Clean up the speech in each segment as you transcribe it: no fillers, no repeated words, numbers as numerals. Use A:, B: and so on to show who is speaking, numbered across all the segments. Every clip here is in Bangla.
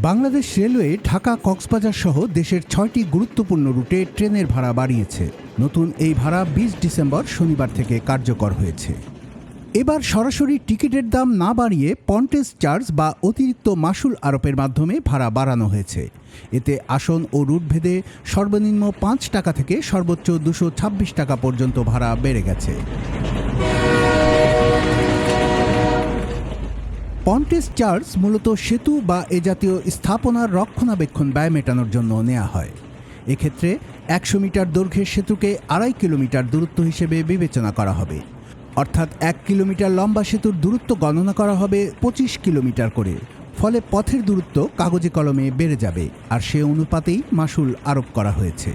A: বাংলাদেশ রেলওয়ে ঢাকা কক্সবাজার সহ দেশের ৬টি গুরুত্বপূর্ণ রুটে ট্রেনের ভাড়া বাড়িয়েছে। নতুন এই ভাড়া ২০ ডিসেম্বর শনিবার থেকে কার্যকর হয়েছে। এবার সরাসরি টিকিটের দাম না বাড়িয়ে পন্টেজ চার্জ বা অতিরিক্ত মাশুল আরোপের মাধ্যমে ভাড়া বাড়ানো হয়েছে। এতে আসন ও রুটভেদে সর্বনিম্ন ৫ টাকা থেকে সর্বোচ্চ ২২৬ টাকা পর্যন্ত ভাড়া বেড়ে গেছে। পন্টেজ চার্জ মূলত সেতু বা এ জাতীয় স্থাপনার রক্ষণাবেক্ষণ ব্যয় মেটানোর জন্য নেওয়া হয়। এক্ষেত্রে ১০০ মিটার দৈর্ঘ্যের সেতুকে ২.৫ কিলোমিটার দূরত্ব হিসেবে বিবেচনা করা হবে। অর্থাৎ ১ কিলোমিটার লম্বা সেতুর দূরত্ব গণনা করা হবে ২৫ কিলোমিটার করে। ফলে পথের দূরত্ব কাগজে কলমে বেড়ে যাবে, আর সে অনুপাতেই মাশুল আরোপ করা হয়েছে।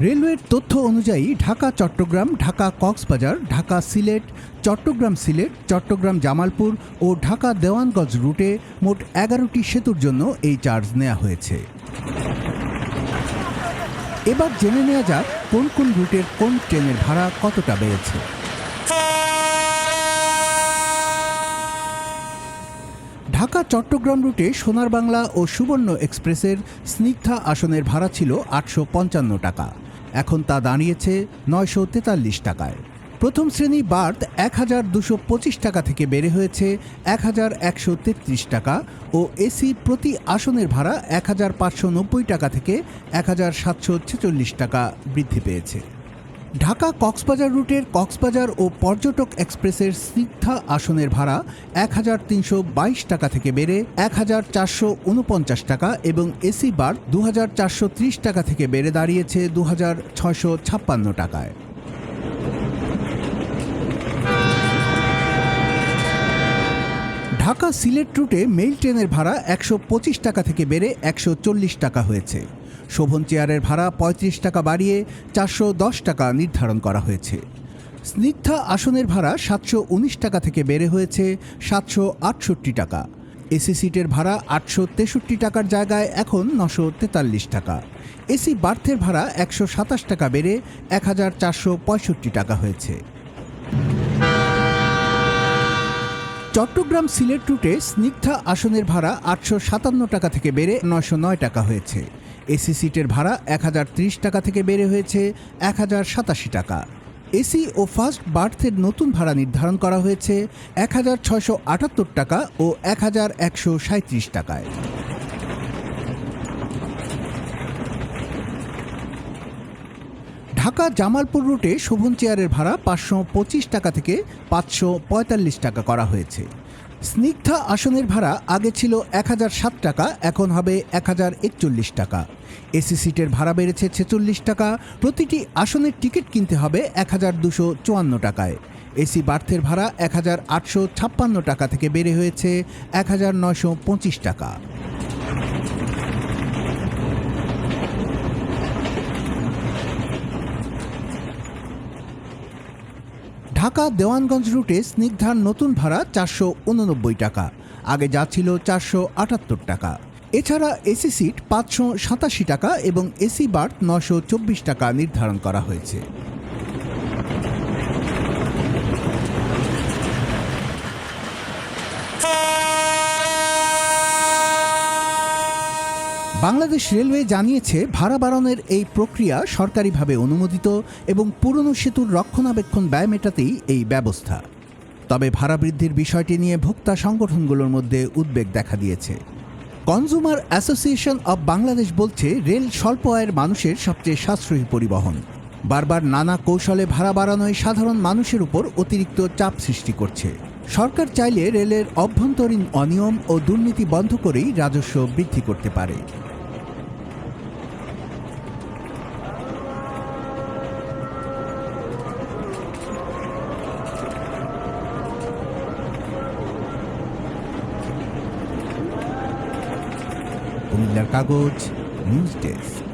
A: রেলওয়ের তথ্য অনুযায়ী ঢাকা চট্টগ্রাম, ঢাকা কক্সবাজার, ঢাকা সিলেট, চট্টগ্রাম সিলেট, চট্টগ্রাম জামালপুর ও ঢাকা দেওয়ানগঞ্জ রুটে মোট ১১টি সেতুর জন্য এই চার্জ নেওয়া হয়েছে। এবার জেনে নেওয়া যাক কোন কোন রুটের কোন ট্রেনের ভাড়া কতটা বেড়েছে। ঢাকা চট্টগ্রাম রুটে সোনার বাংলা ও সুবর্ণ এক্সপ্রেসের স্নিগ্ধা আসনের ভাড়া ছিল ৮৫৫ টাকা, এখন তা দাঁড়িয়েছে ৯৪৩ টাকায়। প্রথম শ্রেণী বার্থ ১,২২৫ টাকা থেকে বেড়ে হয়েছে ১,১৩৩ টাকা ও এসি প্রতি আসনের ভাড়া ১,৫৯০ টাকা থেকে ১,৭৪৬ টাকা বৃদ্ধি পেয়েছে। ঢাকা কক্সবাজার রুটের কক্সবাজার ও পর্যটক এক্সপ্রেসের স্নিগ্ধা আসনের ভাড়া ১,৩২২ টাকা থেকে বেড়ে ১,৪৪৯ টাকা এবং এসি বার্থ ২,৪৩০ টাকা থেকে বেড়ে দাঁড়িয়েছে ২,৬৫৬ টাকায়। ঢাকা সিলেট রুটে মেইল ট্রেনের ভাড়া ১২৫ টাকা থেকে বেড়ে ১৪০ টাকা হয়েছে। শোভন চেয়ারের ভাড়া ৩৫ টাকা বাড়িয়ে ৪১০ টাকা নির্ধারণ করা হয়েছে। স্নিগ্ধা আসনের ভাড়া ৭১৯ টাকা থেকে বেড়ে হয়েছে ৭৬৮ টাকা। এসি সিটের ভাড়া ৮৬৩ টাকার জায়গায় এখন ৯৪৩ টাকা। এসি বার্থের ভাড়া ১২৭ টাকা বেড়ে ১,৪৬৫ টাকা হয়েছে। চট্টগ্রাম সিলেট রুটে স্নিগ্ধা আসনের ভাড়া ৮৫৭ টাকা থেকে বেড়ে ৯০৯ টাকা হয়েছে। এসি সিটের ভাড়া ১,০৩০ টাকা থেকে বেড়ে হয়েছে ১,০৮৭ টাকা। এসি ও ফার্স্ট বার্থের নতুন ভাড়া নির্ধারণ করা হয়েছে ১,৬৭৮ টাকা ও ১,১৩৭ টাকায়। ঢাকা জামালপুর রুটে শোভন চেয়ারের ভাড়া ৫২৫ টাকা থেকে ৫৪৫ টাকা করা হয়েছে। স্নিগ্ধা আসনের ভাড়া আগে ছিল ১,০০৭ টাকা, এখন হবে ১,০৪১ টাকা। এসি সিটের ভাড়া বেড়েছে ৪৬ টাকা। প্রতিটি আসনের টিকিট কিনতে হবে ১,২৫৪ টাকায়। এসি বার্থের ভাড়া ১,৮৫৬ টাকা থেকে বেড়ে হয়েছে ১,৯২৫ টাকা। ঢাকা দেওয়ানগঞ্জ রুটে স্নিগ্ধার নতুন ভাড়া ৪৮৯ টাকা, আগে যা ছিল ৪৭৮ টাকা। এছাড়া এসি সিট ৫৮৭ টাকা এবং এসি বার্থ ৯২৪ টাকা নির্ধারণ করা হয়েছে। বাংলাদেশ রেলওয়ে জানিয়েছে, ভাড়া বাড়ানোর এই প্রক্রিয়া সরকারিভাবে অনুমোদিত এবং পুরনো সেতুর রক্ষণাবেক্ষণ ব্যয় মেটাতেই এই ব্যবস্থা। তবে ভাড়া বৃদ্ধির বিষয়টি নিয়ে ভোক্তা সংগঠনগুলোর মধ্যে উদ্বেগ দেখা দিয়েছে। কনজ্যুমার অ্যাসোসিয়েশন অব বাংলাদেশ বলছে, রেল স্বল্প আয়ের মানুষের সবচেয়ে সাশ্রয়ী পরিবহন। বারবার নানা কৌশলে ভাড়া বাড়ানোয় সাধারণ মানুষের উপর অতিরিক্ত চাপ সৃষ্টি করছে। সরকার চাইলে রেলের অভ্যন্তরীণ অনিয়ম ও দুর্নীতি বন্ধ করেই রাজস্ব বৃদ্ধি করতে পারে। কুমিল্লার কাগজ, নিউজ ডেস্ক।